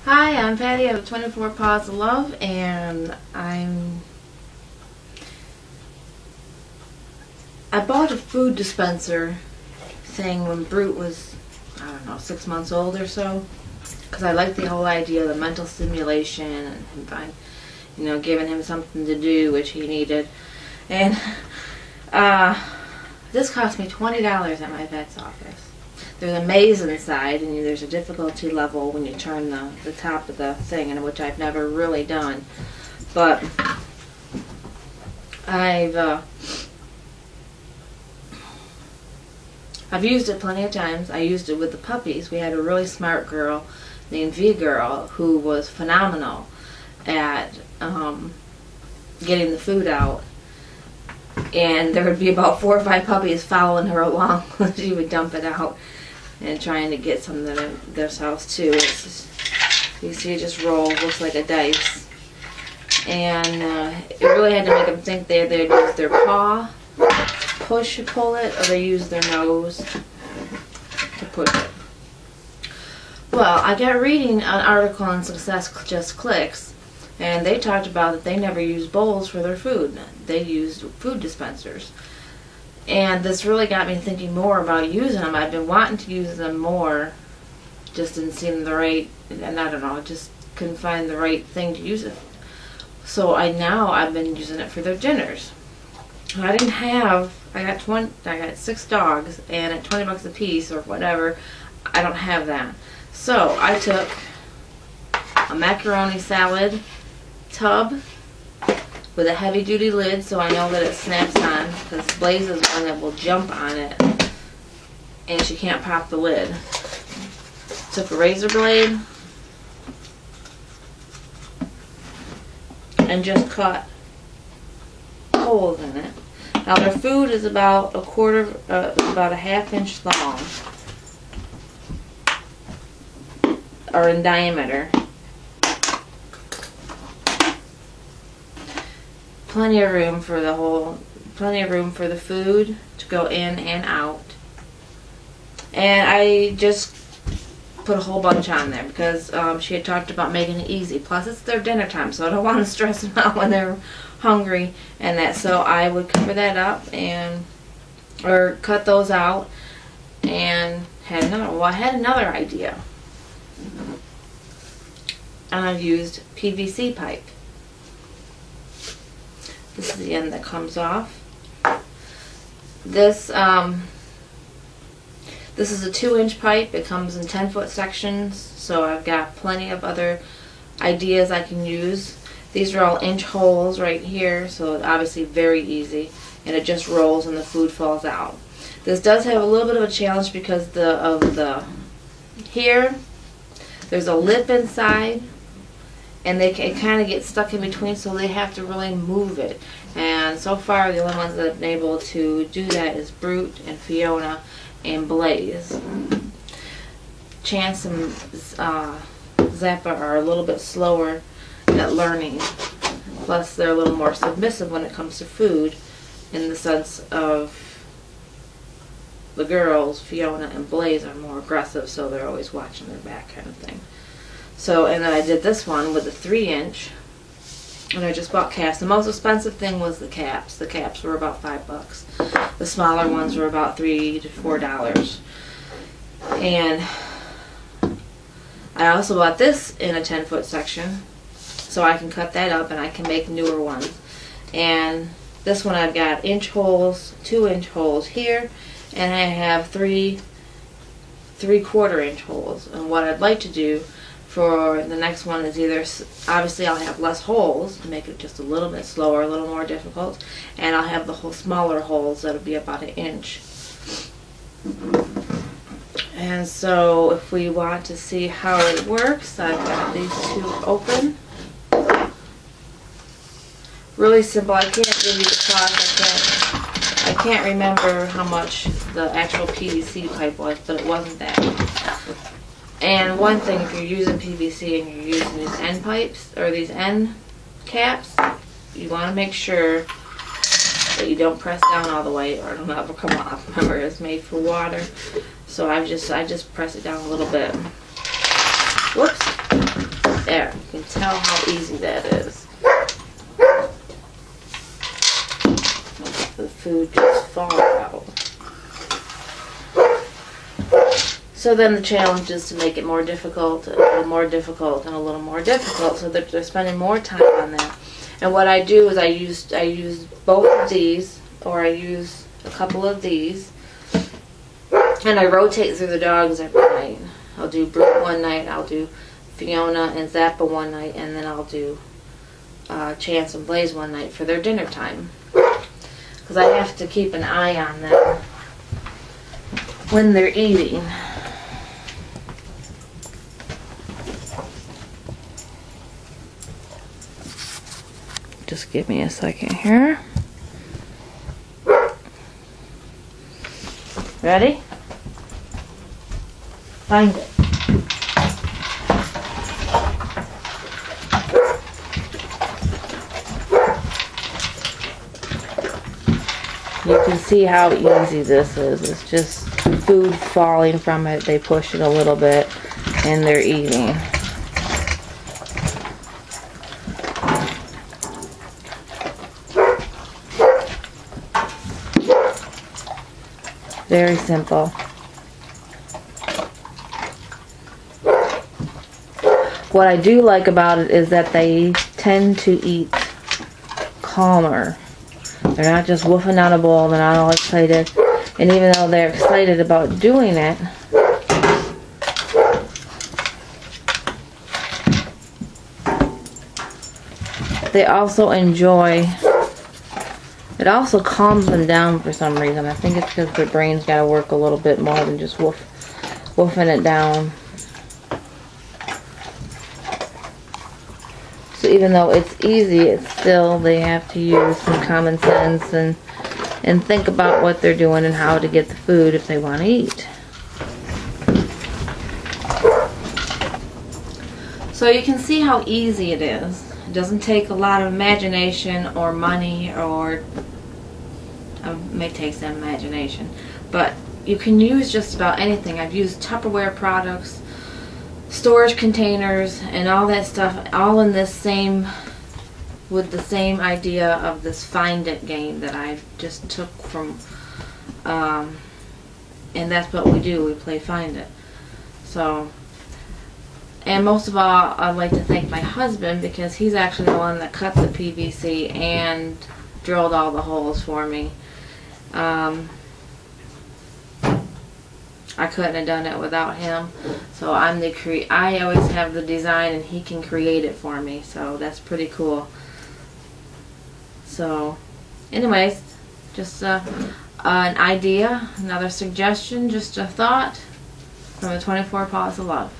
Hi, I'm Patty out of 24 Paws of Love, and I bought a food dispenser thing when Brute was, I don't know, 6 months old or so, because I liked the whole idea of the mental stimulation and him, giving him something to do, which he needed. And this cost me $20 at my vet's office. There's a maze inside, and there's a difficulty level when you turn the top of the thing, and which I've never really done. But I've used it plenty of times. I used it with the puppies. We had a really smart girl named V-Girl who was phenomenal at getting the food out. And there would be about 4 or 5 puppies following her along when she would dump it out and trying to get some of themselves too. You see it just roll, looks like a dice. And it really had to make them think they'd use their paw, pull it, or they use their nose to push it. Well, I got reading an article on Success Just Clicks, and they talked about that they never use bowls for their food. They used food dispensers. And this really got me thinking more about using them. I've been wanting to use them more, just didn't seem the right, and I don't know, just couldn't find the right thing to use it. So I've been using it for their dinners. I got 6 dogs, and at 20 bucks a piece or whatever, I don't have that. So I took a macaroni salad tub with a heavy-duty lid, so I know that it snaps on, because Blaze is one that will jump on it, and she can't pop the lid. Took a razor blade and just cut holes in it. Now their food is about about a ½ inch long, or in diameter. Plenty of room for the food to go in and out. And I just put a whole bunch on there because she had talked about making it easy. Plus it's their dinner time, so I don't want to stress them out when they're hungry and that. So I would cover that up or cut those out, and I had another idea. And I've used PVC pipe. This is the end that comes off. This is a 2-inch pipe. It comes in 10-foot sections, so I've got plenty of other ideas I can use. These are all inch holes right here, so it's obviously very easy, and it just rolls and the food falls out. This does have a little bit of a challenge because here there's a lip inside, and it kind of gets stuck in between, so they have to really move it. And so far, the only ones that have been able to do that is Brute and Fiona and Blaze. Chance and Zappa are a little bit slower at learning. Plus, they're a little more submissive when it comes to food, in the sense of the girls, Fiona and Blaze, are more aggressive, so they're always watching their back kind of thing. So, and then I did this one with a 3-inch, and I just bought caps. The most expensive thing was the caps. The caps were about $5. The smaller ones were about $3 to $4. And I also bought this in a 10-foot section, so I can cut that up and I can make newer ones. And this one I've got inch holes, 2-inch holes here, and I have 3 3/4 inch holes. And what I'd like to do for the next one is either, obviously I'll have less holes to make it just a little bit slower, a little more difficult, and I'll have the whole smaller holes that'll be about 1 inch. And so if we want to see how it works, I've got these 2 open. Really simple. I can't give you the cost. I can't remember how much the actual PVC pipe was, but it wasn't that. And one thing, if you're using PVC and you're using these end pipes, or these end caps, you want to make sure that you don't press down all the way or it'll never come off. Remember, it's made for water. So I just press it down a little bit. Whoops. There, you can tell how easy that is. The food just falls out. So then the challenge is to make it more difficult, a little more difficult, and a little more difficult, so that they're spending more time on that. And what I do is I use both of these, or I use a couple of these, and I rotate through the dogs every night. I'll do Brute one night, I'll do Fiona and Zappa one night, and then I'll do Chance and Blaze one night for their dinner time. Because I have to keep an eye on them when they're eating. Just give me a second here. Ready? Find it. You can see how easy this is. It's just food falling from it. They push it a little bit and they're eating. Very simple. What I do like about it is that they tend to eat calmer. They're not just woofing out a bowl, they're not all excited. And even though they're excited about doing it, they also enjoy, it also calms them down for some reason. I think it's because their brain's got to work a little bit more than just woofing it down. So even though it's easy, it's still, they have to use some common sense and think about what they're doing and how to get the food if they want to eat. So you can see how easy it is. It doesn't take a lot of imagination or money, or it may take some imagination, but you can use just about anything. I've used Tupperware products, storage containers, and all that stuff, all in this same, with the same idea of this Find It game that I just took from, and that's what we do, we play Find It. So, and most of all, I'd like to thank my husband, because he's actually the one that cut the PVC and drilled all the holes for me. I couldn't have done it without him. So I'm the I always have the design and he can create it for me. So that's pretty cool. So anyways, just an idea, another suggestion, just a thought from the 24 Paws of Love.